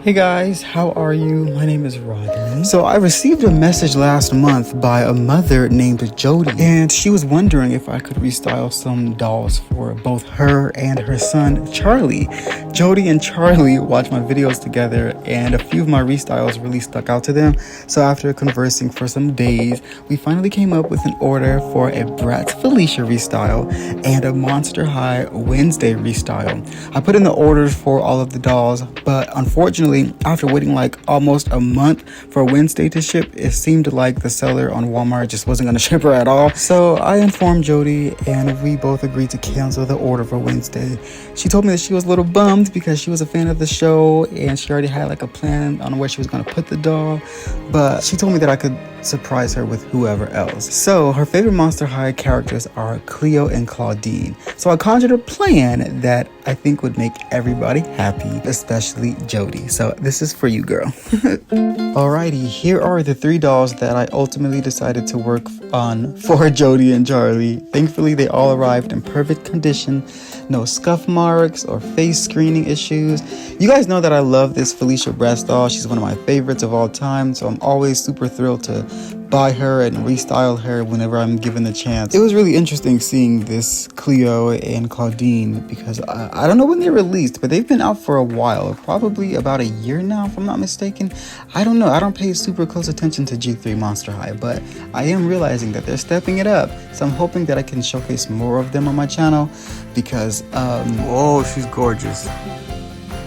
Hey guys, how are you? My name is Rodney. So I received a message last month by a mother named Jodie, and she was wondering if I could restyle some dolls for both her and her son, Charlie. Jodie and Charlie watch my videos together, and a few of my restyles really stuck out to them. So after conversing for some days, we finally came up with an order for a Bratz Felcia restyle and a Monster High Wednesday restyle. I put in the orders for all of the dolls, but unfortunately, after waiting like almost a month for Wednesday to ship, it seemed like the seller on Walmart just wasn't going to ship her at all. So I informed Jodie, and we both agreed to cancel the order for Wednesday. She told me that she was a little bummed because she was a fan of the show and she already had like a plan on where she was going to put the doll, but she told me that I could surprise her with whoever else. So her favorite Monster High characters are Cleo and Clawdeen. So I conjured a plan that I think would make everybody happy, especially Jodie. So this is for you, girl. Alrighty, here are the 3 dolls that I ultimately decided to work on for Jodie and Charlie. Thankfully, they all arrived in perfect condition. No scuff marks or face screening issues. You guys know that I love this Felcia Bratz doll. She's one of my favorites of all time, so I'm always super thrilled to buy her and restyle her whenever I'm given the chance. It was really interesting seeing this Cleo and Clawdeen because I don't know when they released, but they've been out for a while, probably about a year now if I'm not mistaken. I don't know, I don't pay super close attention to G3 Monster High, but I am realizing that they're stepping it up, so I'm hoping that I can showcase more of them on my channel because oh, she's gorgeous.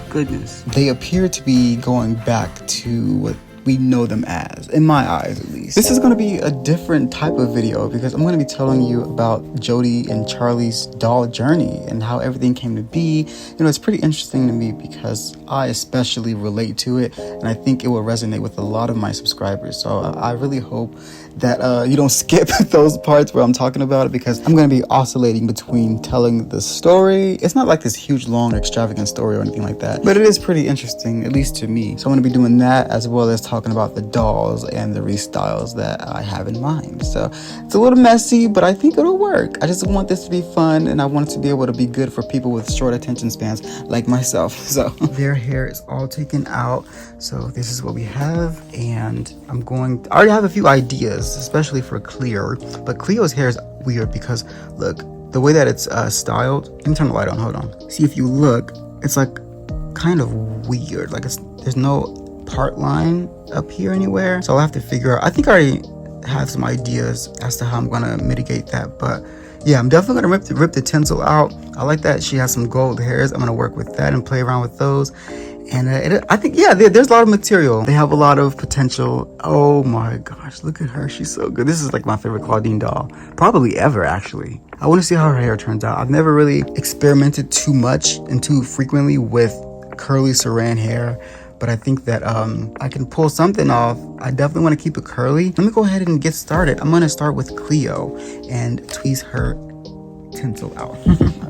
Goodness. They appear to be going back to what we know them as, in my eyes at least. This is going to be a different type of video because I'm going to be telling you about Jodie and Charlie's doll journey and how everything came to be. You know, it's pretty interesting to me because I especially relate to it, and I think it will resonate with a lot of my subscribers. So I really hope that you don't skip those parts where I'm talking about it because I'm going to be oscillating between telling the story. It's not like this huge, long, extravagant story or anything like that, but it is pretty interesting, at least to me. So I'm going to be doing that as well as talking about the dolls and the restyles that I have in mind. So it's a little messy, but I think it'll work. I just want this to be fun, and I want it to be able to be good for people with short attention spans like myself. So their hair is all taken out. So this is what we have, and I already have a few ideas, especially for Cleo, but Cleo's hair is weird because look, the way that it's styled. Let me turn the light on, hold on. See, if you look, it's like kind of weird, like there's no part line up here anywhere, so I'll have to figure out. I think I already have some ideas as to how I'm gonna mitigate that, but yeah, I'm definitely gonna rip the tinsel out. I like that she has some gold hairs. I'm gonna work with that and play around with those. And I think, yeah, there's a lot of material. They have a lot of potential. Oh my gosh, look at her. She's so good. This is like my favorite Clawdeen doll, probably ever, actually. I want to see how her hair turns out. I've never really experimented too much and too frequently with curly saran hair, but I think that I can pull something off. I definitely want to keep it curly. Let me go ahead and get started. I'm going to start with Cleo and tweeze her tinsel out.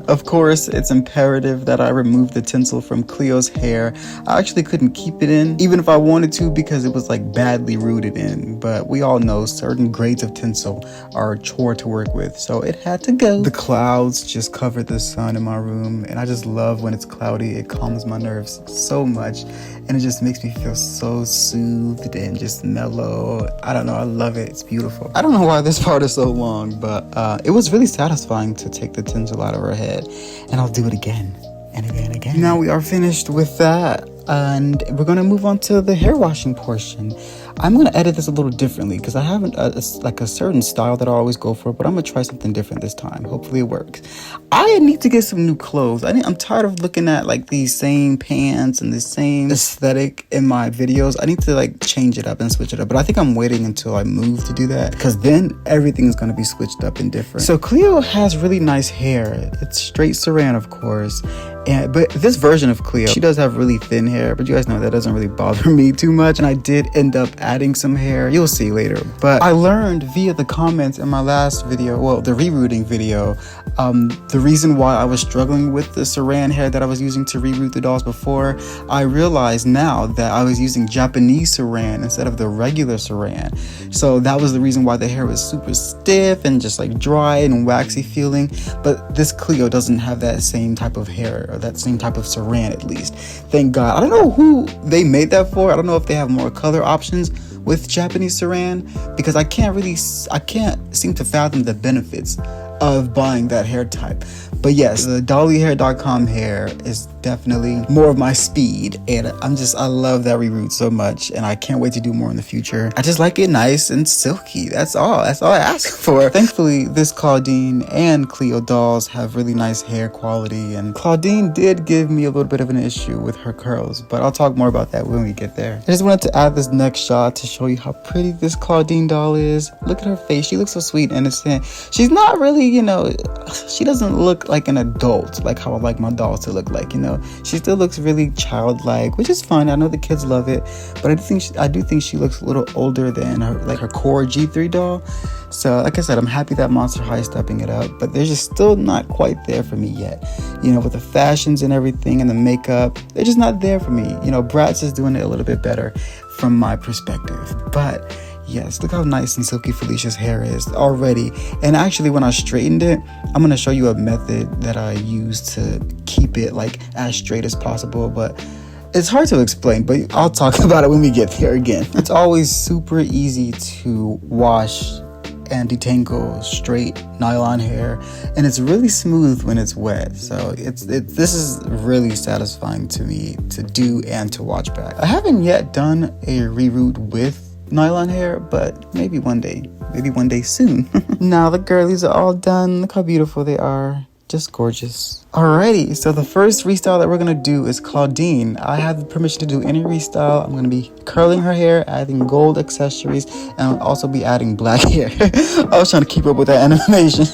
Of course, it's imperative that I remove the tinsel from Cleo's hair. I actually couldn't keep it in, even if I wanted to, because it was like badly rooted in. But we all know certain grades of tinsel are a chore to work with, so it had to go. The clouds just covered the sun in my room, and I just love when it's cloudy. It calms my nerves so much, and it just makes me feel so soothed and just mellow. I don't know, I love it. It's beautiful. I don't know why this part is so long, but it was really satisfying to take the tinsel out of her head. And I'll do it again and again and again. Now we are finished with that, and we're gonna move on to the hair washing portion. I'm gonna edit this a little differently because I haven't like a certain style that I always go for, but I'm gonna try something different this time. Hopefully it works. I need to get some new clothes. I'm tired of looking at like these same pants and the same aesthetic in my videos. I need to like change it up and switch it up, but I think I'm waiting until I move to do that because then everything is gonna be switched up and different. So Cleo has really nice hair. It's straight saran, of course. But this version of Cleo, she does have really thin hair, but you guys know that doesn't really bother me too much. And I did end up adding some hair. You'll see later. But I learned via the comments in my last video, well, the rerouting video, the reason why I was struggling with the saran hair that I was using to reroute the dolls before. I realized now that I was using Japanese saran instead of the regular saran. So that was the reason why the hair was super stiff and just like dry and waxy feeling. But this Cleo doesn't have that same type of hair or that same type of saran at least. Thank God. I don't know who they made that for. I don't know if they have more color options with Japanese saran, because I can't seem to fathom the benefits of buying that hair type. But yes, the dollyhair.com hair is definitely more of my speed, and I love that reroute so much, and I can't wait to do more in the future. I just like it nice and silky. That's all I ask for. Thankfully, this Clawdeen and Cleo dolls have really nice hair quality, and Clawdeen did give me a little bit of an issue with her curls, but I'll talk more about that when we get there. I just wanted to add this next shot to show you how pretty this Clawdeen doll is. Look at her face. She looks so sweet and innocent. She's not really, she doesn't look like an adult like how I like my dolls to look like, She still looks really childlike, which is fine. I know the kids love it, but I do think she looks a little older than her core G3 doll. So like I said, I'm happy that Monster High is stepping it up, but they're just still not quite there for me yet. With the fashions and everything and the makeup, they're just not there for me. Bratz is doing it a little bit better from my perspective. But yes, look how nice and silky Felicia's hair is already. And actually, when I straightened it, I'm going to show you a method that I use to keep it as straight as possible. But it's hard to explain, but I'll talk about it when we get there again. It's always super easy to wash and detangle straight nylon hair, and it's really smooth when it's wet. So this is really satisfying to me to do and to watch back. I haven't yet done a reroute with nylon hair, but maybe one day soon. Now the girlies are all done. Look how beautiful they are. Just gorgeous. Alrighty, so the first restyle that we're gonna do is Clawdeen. I have the permission to do any restyle. I'm gonna be curling her hair, adding gold accessories, and I'll also be adding black hair. I was trying to keep up with that animation.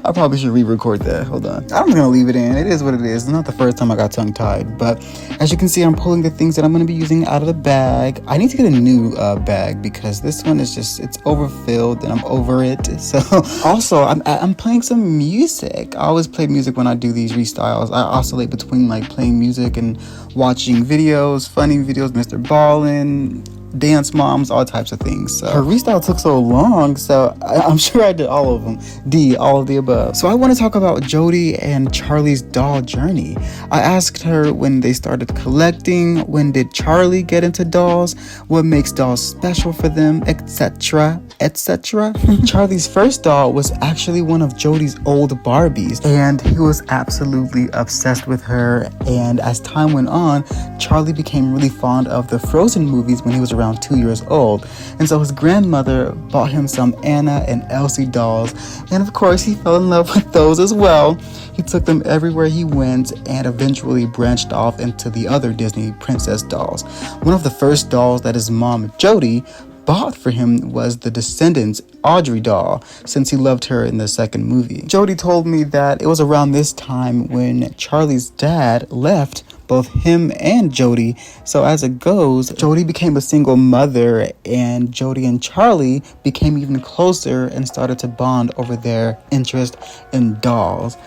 I probably should re-record that. Hold on. I'm gonna leave it in. It is what it is. It's not the first time I got tongue-tied, but as you can see, I'm pulling the things that I'm gonna be using out of the bag. I need to get a new bag because this one is it's overfilled and I'm over it. So also, I'm playing some music. I always play music when I do these restyles. I oscillate between playing music and watching videos, funny videos, Mr. Ballin', Dance Moms, all types of things. So her restyle took so long, so I'm sure I did all of them. All of the above. So I want to talk about Jodie and Charlie's doll journey. I asked her when they started collecting, when did Charlie get into dolls, what makes dolls special for them, etc. Charlie's first doll was actually one of Jodie's old Barbies, and he was absolutely obsessed with her. And as time went on, Charlie became really fond of the Frozen movies when he was around 2 years old, and so his grandmother bought him some Anna and Elsie dolls, and of course he fell in love with those as well. He took them everywhere he went and eventually branched off into the other Disney princess dolls. One of the first dolls that his mom, Jodie, bought for him was the Descendants Audrey doll, since he loved her in the second movie. Jodie told me that it was around this time when Charlie's dad left both him and Jodie. So as it goes, Jodie became a single mother, and Jodie and Charlie became even closer and started to bond over their interest in dolls.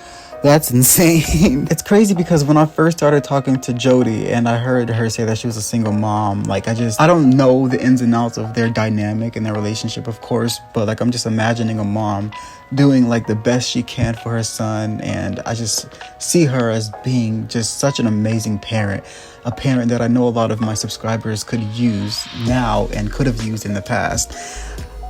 That's insane. It's crazy because when I first started talking to Jodie and I heard her say that she was a single mom, I don't know the ins and outs of their dynamic and their relationship, of course, but I'm just imagining a mom doing the best she can for her son, and I just see her as being just such an amazing parent, a parent that I know a lot of my subscribers could use now and could have used in the past.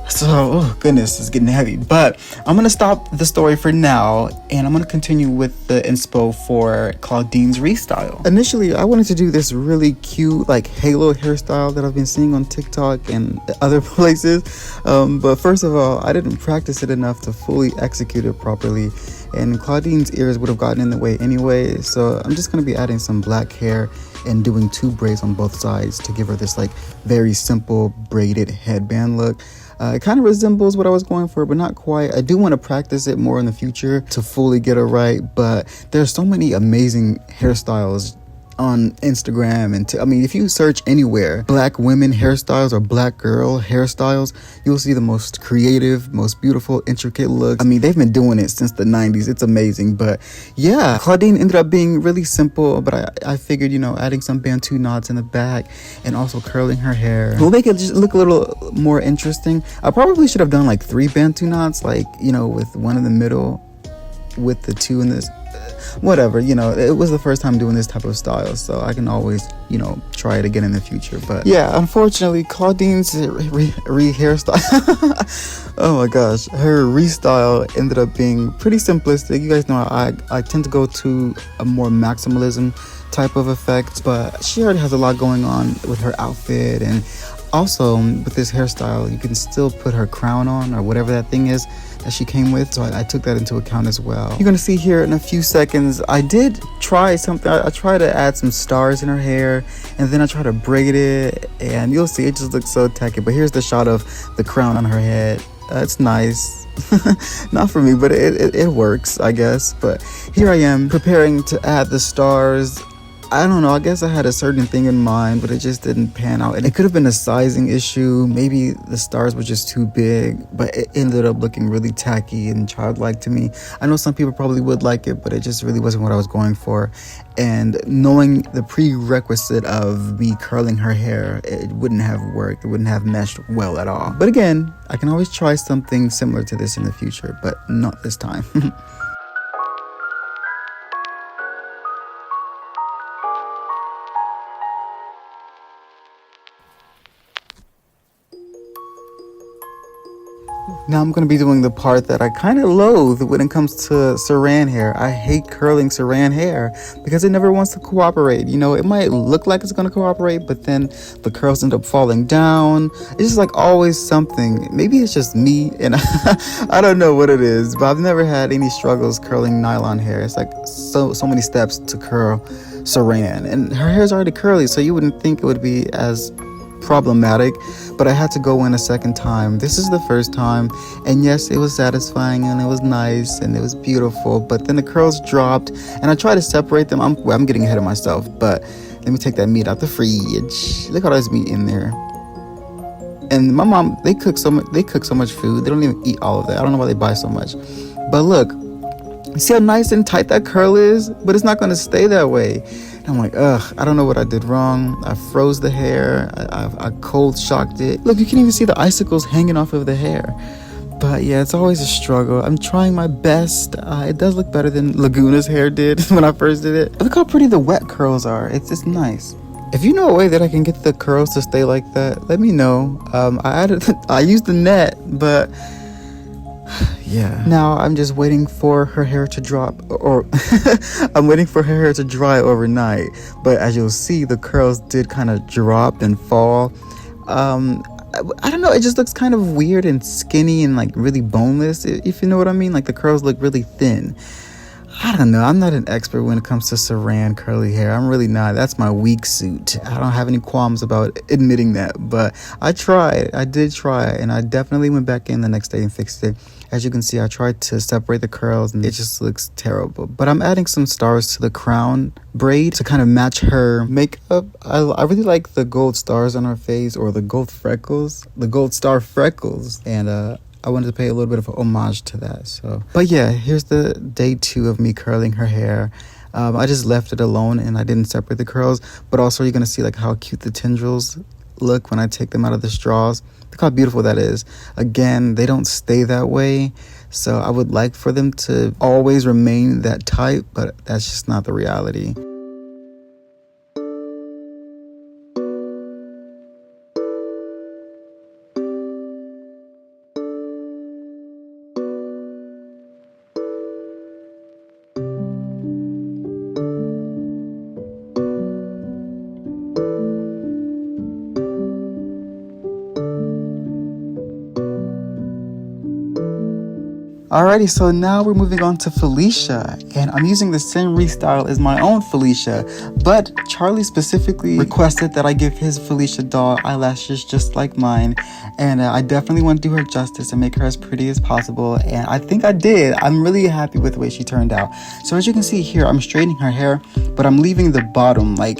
So, oh goodness, it's getting heavy. But I'm going to stop the story for now, and I'm going to continue with the inspo for Clawdeen's restyle. Initially, I wanted to do this really cute, halo hairstyle that I've been seeing on TikTok and other places. But first of all, I didn't practice it enough to fully execute it properly, and Clawdeen's ears would have gotten in the way anyway. So I'm just going to be adding some black hair and doing 2 braids on both sides to give her this very simple braided headband look. It kind of resembles what I was going for, but not quite. I do want to practice it more in the future to fully get it right, but there's so many amazing hairstyles on Instagram, and if you search anywhere black women hairstyles or black girl hairstyles, you'll see the most creative, most beautiful, intricate looks. They've been doing it since the 90s. It's amazing. But yeah, Clawdeen ended up being really simple, but I figured adding some Bantu knots in the back and also curling her hair will make it just look a little more interesting. I probably should have done 3 Bantu knots, with one in the middle with the 2 in this. whatever, you know, it was the first time doing this type of style, so I can always, you know, try it again in the future. But yeah, unfortunately, Clawdeen's hairstyle oh my gosh, her restyle ended up being pretty simplistic. You guys know I tend to go to a more maximalism type of effect, but she already has a lot going on with her outfit, and also with this hairstyle you can still put her crown on or whatever that thing is that she came with, so I took that into account as well. You're gonna see here in a few seconds I did try something. I tried to add some stars in her hair, and then I tried to braid it, and you'll see it just looks so tacky. But here's the shot of the crown on her head. It's nice. Not for me, but it works, I guess. But here I am preparing to add the stars. I don't know, I guess I had a certain thing in mind, but it just didn't pan out. And it could have been a sizing issue. Maybe the stars were just too big, but it ended up looking really tacky and childlike to me. I know some people probably would like it, but it just really wasn't what I was going for. And knowing the prerequisite of me curling her hair, it wouldn't have worked. It wouldn't have meshed well at all. But again, I can always try something similar to this in the future, but not this time. Now I'm going to be doing the part that I kind of loathe when it comes to saran hair. I hate curling saran hair because it never wants to cooperate. You know, it might look like it's going to cooperate, but then the curls end up falling down. It's just like always something. Maybe it's just me, and I don't know what it is, but I've never had any struggles curling nylon hair. It's like so many steps to curl saran, and her hair's already curly, so you wouldn't think it would be as problematic, but I had to go in a second time. This is the first time, and yes, it was satisfying and it was nice and it was beautiful, but then the curls dropped and I tried to separate them. I'm getting ahead of myself, but let me take that meat out the fridge. Look at all this meat in there. And my mom, they cook so much food. They don't even eat all of that. I don't know why they buy so much, but look, see how nice and tight that curl is, but it's not going to stay that way. I'm like, I don't know what I did wrong. I froze the hair. I cold shocked it. Look, you can even see the icicles hanging off of the hair. But yeah, it's always a struggle. I'm trying my best. It does look better than Laguna's hair did when I first did it. Look how pretty the wet curls are. It's just nice. If you know a way that I can get the curls to stay like that, let me know. I used the net, but yeah. Now I'm just waiting for her hair to drop, or I'm waiting for her hair to dry overnight. But as you'll see, the curls did kind of drop and fall. I don't know, it just looks kind of weird and skinny and like really boneless, if you know what I mean. Like the curls look really thin. I don't know, I'm not an expert when it comes to saran curly hair. I'm really not. That's my weak suit. I don't have any qualms about admitting that, but I did try, and I definitely went back in the next day and fixed it. As you can see, I tried to separate the curls and it just looks terrible. But I'm adding some stars to the crown braid to kind of match her makeup. I really like the gold stars on her face, or the gold star freckles. And I wanted to pay a little bit of a homage to that. So, but yeah, here's the day 2 of me curling her hair. I just left it alone and I didn't separate the curls, but also you're gonna see like how cute the tendrils look when I take them out of the straws. Look how beautiful that is. Again, they don't stay that way, so I would like for them to always remain that tight, but that's just not the reality. Alrighty, so now we're moving on to Felcia, and I'm using the same restyle as my own Felcia, but Charlie specifically requested that I give his Felcia doll eyelashes just like mine, and I definitely want to do her justice and make her as pretty as possible, and I think I did. I'm really happy with the way she turned out. So as you can see here, I'm straightening her hair, but I'm leaving the bottom like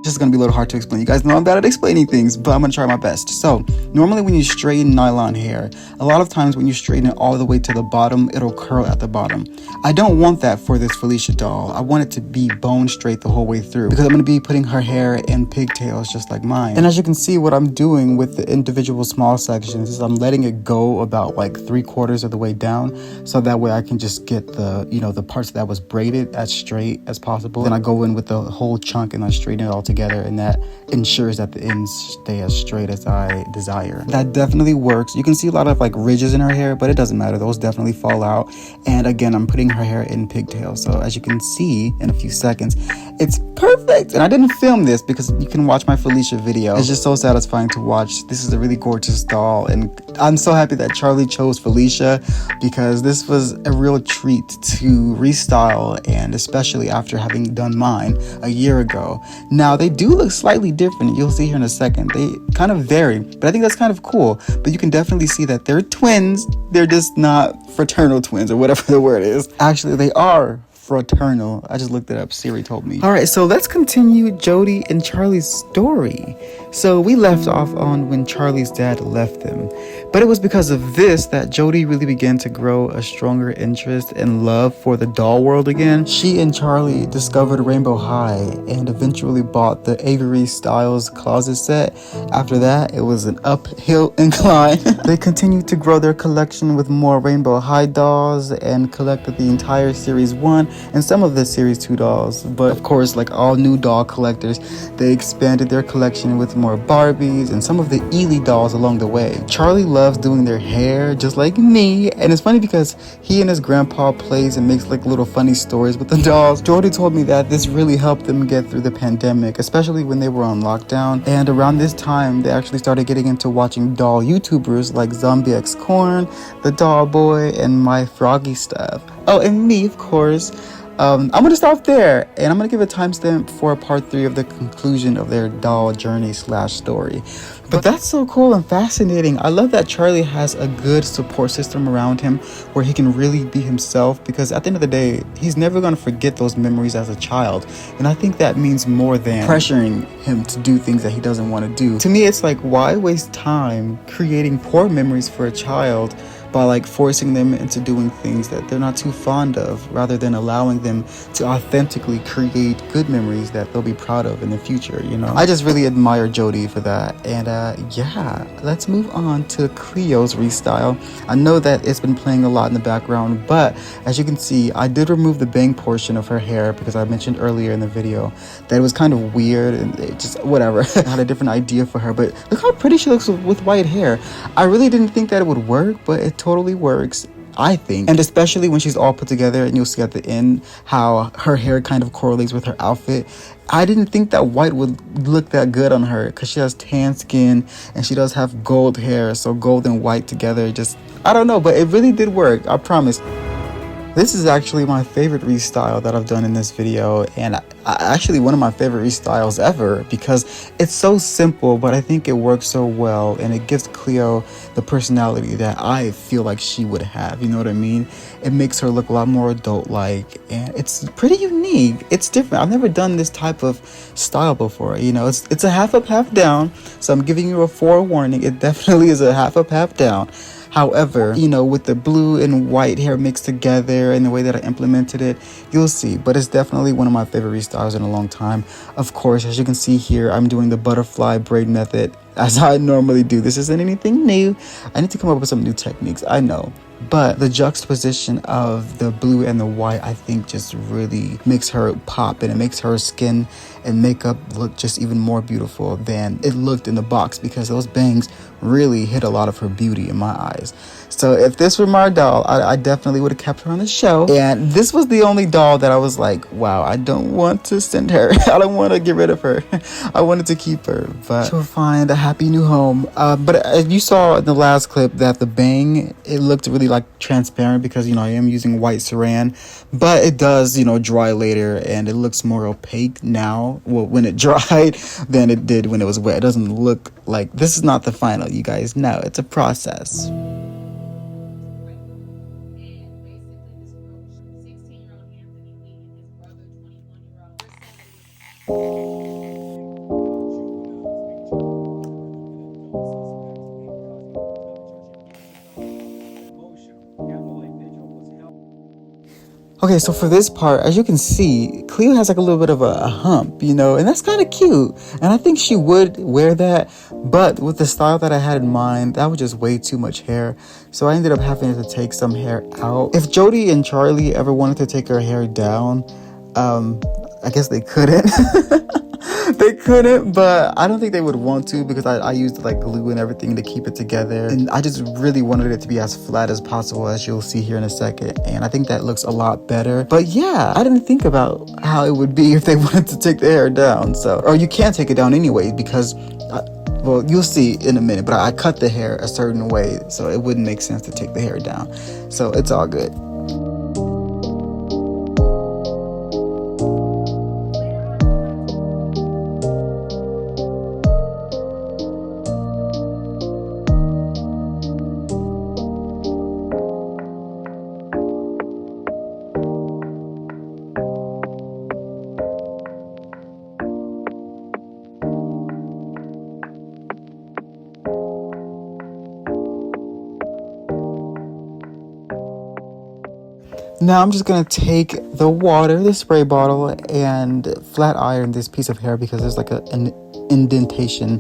This is gonna be a little hard to explain. You guys know I'm bad at explaining things, but I'm gonna try my best. So normally when you straighten nylon hair, a lot of times when you straighten it all the way to the bottom, it'll curl at the bottom. I don't want that for this Felcia doll. I want it to be bone straight the whole way through, because I'm gonna be putting her hair in pigtails just like mine. And as you can see, what I'm doing with the individual small sections is I'm letting it go about like 3/4 of the way down, so that way I can just get the, you know, the parts that was braided as straight as possible. Then I go in with the whole chunk and I straighten it all together, and that ensures that the ends stay as straight as I desire. That definitely works. You can see a lot of like ridges in her hair, but it doesn't matter. Those definitely fall out. And again, I'm putting her hair in pigtails. So as you can see in a few seconds, it's perfect. And I didn't film this because you can watch my Felcia video. It's just so satisfying to watch. This is a really gorgeous doll, and I'm so happy that Charlie chose Felcia, because this was a real treat to restyle, and especially after having done mine a year ago. Now they do look slightly different. You'll see here in a second. They kind of vary, but I think that's kind of cool. But you can definitely see that they're twins. They're just not fraternal twins or whatever the word is. Actually, they are fraternal. I just looked it up. Siri told me. All right, so let's continue Jodie and Charlie's story. So we left off on when Charlie's dad left them, but it was because of this that Jodie really began to grow a stronger interest and love for the doll world again. She and Charlie discovered Rainbow High and eventually bought the Avery Styles closet set. After that, it was an uphill incline. They continued to grow their collection with more Rainbow High dolls and collected the entire Series 1 and some of the Series 2 dolls. But of course, like all new doll collectors, they expanded their collection with more Barbies and some of the Ely dolls along the way. Charlie loves doing their hair just like me, and it's funny because he and his grandpa plays and makes like little funny stories with the dolls. Jodie told me that this really helped them get through the pandemic, especially when they were on lockdown. And around this time, they actually started getting into watching doll YouTubers like Zombie X Corn, The Doll Boy, and My Froggy Stuff. Oh, and me, of course. I'm going to stop there, and I'm going to give a timestamp for part 3 of the conclusion of their doll journey / story. But that's so cool and fascinating. I love that Charlie has a good support system around him where he can really be himself, because at the end of the day, he's never going to forget those memories as a child. And I think that means more than pressuring him to do things that he doesn't want to do. To me, it's like, why waste time creating poor memories for a child by like forcing them into doing things that they're not too fond of, rather than allowing them to authentically create good memories that they'll be proud of in the future, you know? I just really admire Jodie for that. And yeah, let's move on to Cleo's restyle. I know that it's been playing a lot in the background, but as you can see, I did remove the bang portion of her hair because I mentioned earlier in the video that it was kind of weird and it just whatever. I had a different idea for her, but look how pretty she looks with white hair. I really didn't think that it would work, but it totally works, I think. And especially when she's all put together, and you'll see at the end how her hair kind of correlates with her outfit. I didn't think that white would look that good on her because she has tan skin and she does have gold hair, so gold and white together, just, I don't know, but it really did work, I promise. This is actually my favorite restyle that I've done in this video, and actually one of my favorite restyles ever, because it's so simple, but I think it works so well, and it gives Cleo the personality that I feel like she would have, you know what I mean? It makes her look a lot more adult-like, and it's pretty unique. It's different. I've never done this type of style before, you know? It's a half up, half down, so I'm giving you a forewarning. It definitely is a half up, half down. However, you know, with the blue and white hair mixed together and the way that I implemented it, you'll see. But it's definitely one of my favorite restyles in a long time. Of course, as you can see here, I'm doing the butterfly braid method as I normally do. This isn't anything new. I need to come up with some new techniques, I know. But the juxtaposition of the blue and the white, I think, just really makes her pop, and it makes her skin and makeup look just even more beautiful than it looked in the box, because those bangs really hit a lot of her beauty in my eyes. So if this were my doll, I definitely would have kept her on the show. And this was the only doll that I was like, wow, I don't want to send her. I don't want to get rid of her. I wanted to keep her, but she'll find a happy new home. But as you saw in the last clip, that the bang, it looked really like transparent because, you know, I am using white saran, but it does, you know, dry later, and it looks more opaque now, well, when it dried than it did when it was wet. It doesn't look like, this is not the final, you guys know, it's a process. Okay, so for this part, as you can see, Cleo has like a little bit of a hump, you know, and that's kind of cute. And I think she would wear that, but with the style that I had in mind, that was just way too much hair. So I ended up having to take some hair out. If Jodie and Charlie ever wanted to take her hair down, I guess they couldn't. They couldn't, but I don't think they would want to because I used like glue and everything to keep it together. And I just really wanted it to be as flat as possible, as you'll see here in a second. And I think that looks a lot better. But yeah, I didn't think about how it would be if they wanted to take the hair down. So, or you can't take it down anyway because, well, you'll see in a minute, but I cut the hair a certain way. So it wouldn't make sense to take the hair down. So it's all good. Now I'm just going to take the water, the spray bottle, and flat iron this piece of hair because there's like an indentation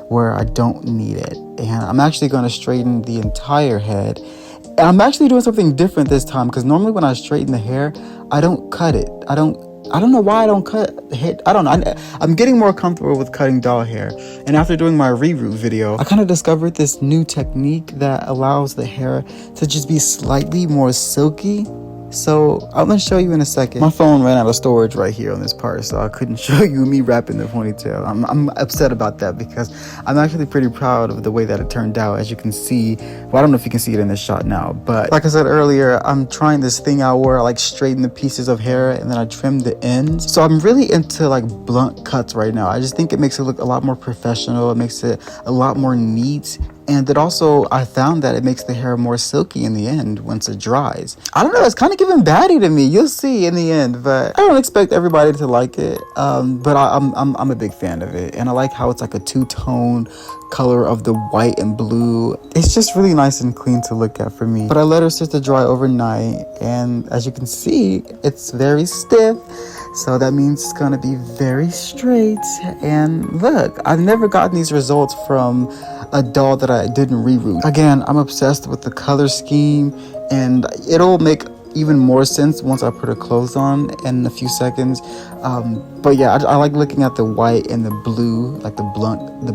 where I don't need it. And I'm actually going to straighten the entire head. And I'm actually doing something different this time because normally when I straighten the hair, I don't cut it. I don't know why I don't cut hair. I don't know. I'm getting more comfortable with cutting doll hair. And after doing my reroot video, I kind of discovered this new technique that allows the hair to just be slightly more silky. So I'm going to show you in a second. My phone ran out of storage right here on this part, so I couldn't show you me wrapping the ponytail. I'm upset about that because I'm actually pretty proud of the way that it turned out. As you can see, well, I don't know if you can see it in this shot now, but like I said earlier, I'm trying this thing out where I like straighten the pieces of hair and then I trim the ends. So I'm really into like blunt cuts right now. I just think it makes it look a lot more professional. It makes it a lot more neat. And it also, I found that it makes the hair more silky in the end once it dries. I don't know, it's kind of giving baddie to me. You'll see in the end, but I don't expect everybody to like it. But I'm a big fan of it. And I like how it's like a two-tone color of the white and blue. It's just really nice and clean to look at for me. But I let her sit to dry overnight. And as you can see, it's very stiff. So that means it's gonna be very straight. And look, I've never gotten these results from a doll that I didn't reroot. Again, I'm obsessed with the color scheme, and it'll make even more sense once I put her clothes on in a few seconds. But yeah, I like looking at the white and the blue, like the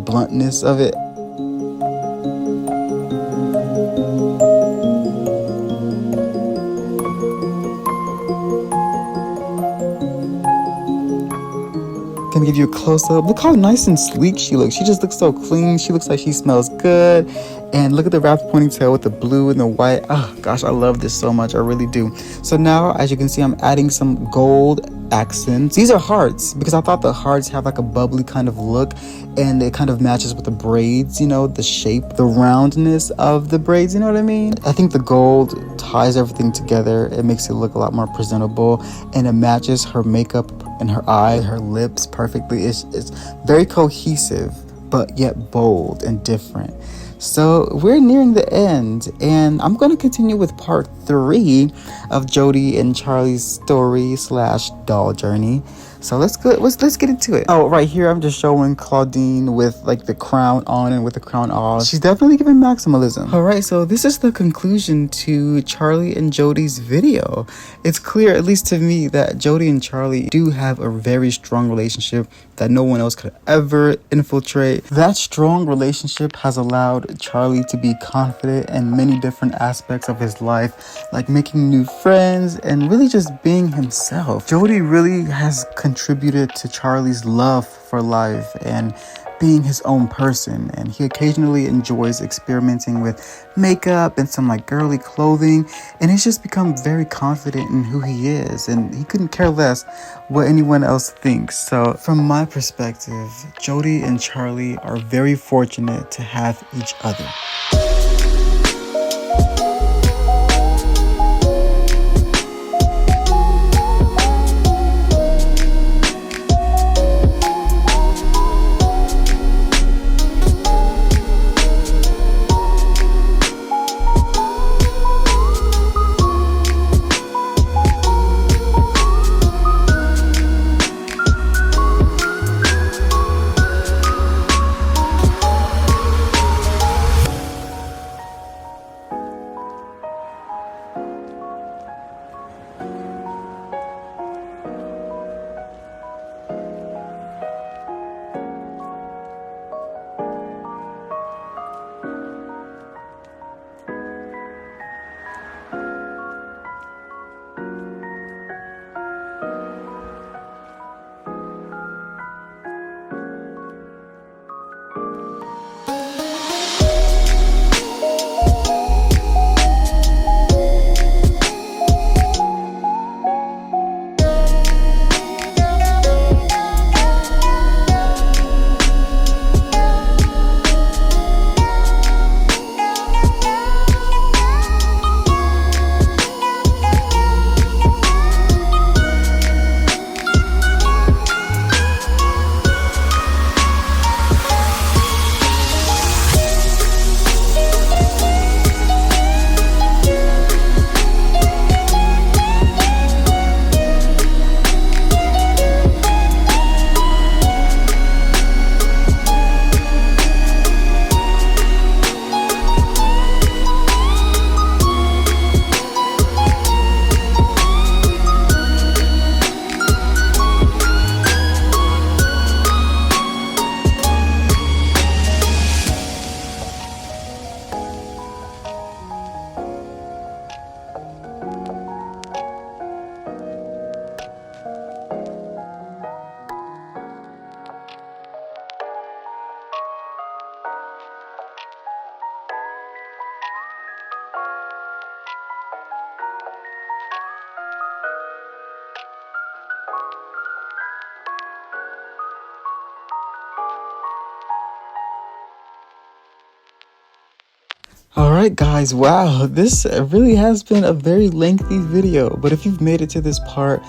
bluntness of it. Gonna give you a close-up. Look how nice and sleek she looks. She just looks so clean. She looks like she smells good. And look at the wrapped ponytail with the blue and the white. Oh gosh, I love this so much. I really do. So now, as you can see, I'm adding some gold accents. These are hearts because I thought the hearts have like a bubbly kind of look, and it kind of matches with the braids, you know, the shape, the roundness of the braids, you know what I mean? I think the gold ties everything together. It makes it look a lot more presentable, and it matches her makeup and her eye, her lips perfectly. It's very cohesive, but yet bold and different. So we're nearing the end, and I'm going to continue with part 3 of Jodie and Charlie's story / doll journey. So let's get into it. Oh, right here I'm just showing Clawdeen with like the crown on and with the crown off. She's definitely giving maximalism. All right, so this is the conclusion to Charlie and Jodie's video. It's clear, at least to me, that Jodie and Charlie do have a very strong relationship that no one else could ever infiltrate. That strong relationship has allowed Charlie to be confident in many different aspects of his life, like making new friends and really just being himself. Jodie really has contributed to Charlie's love for life and being his own person, and he occasionally enjoys experimenting with makeup and some like girly clothing, and he's just become very confident in who he is, and he couldn't care less what anyone else thinks. So from my perspective, Jodie and Charlie are very fortunate to have each other. Alright guys, wow, this really has been a very lengthy video, but if you've made it to this part,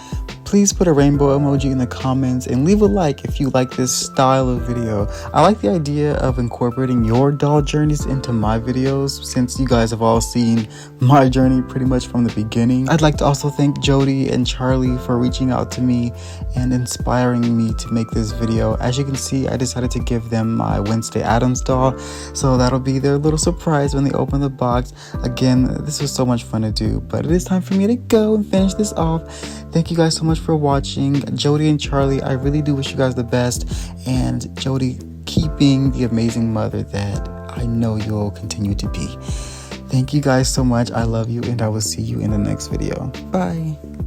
please put a rainbow emoji in the comments and leave a like if you like this style of video. I like the idea of incorporating your doll journeys into my videos since you guys have all seen my journey pretty much from the beginning. I'd like to also thank Jodie and Charlie for reaching out to me and inspiring me to make this video. As you can see, I decided to give them my Wednesday Addams doll, so that'll be their little surprise when they open the box. Again, this was so much fun to do, but it is time for me to go and finish this off. Thank you guys so much for watching. Jodie and Charlie, I really do wish you guys the best, and Jodie, keep being the amazing mother that I know you'll continue to be. Thank you guys so much. I love you, and I will see you in the next video. Bye.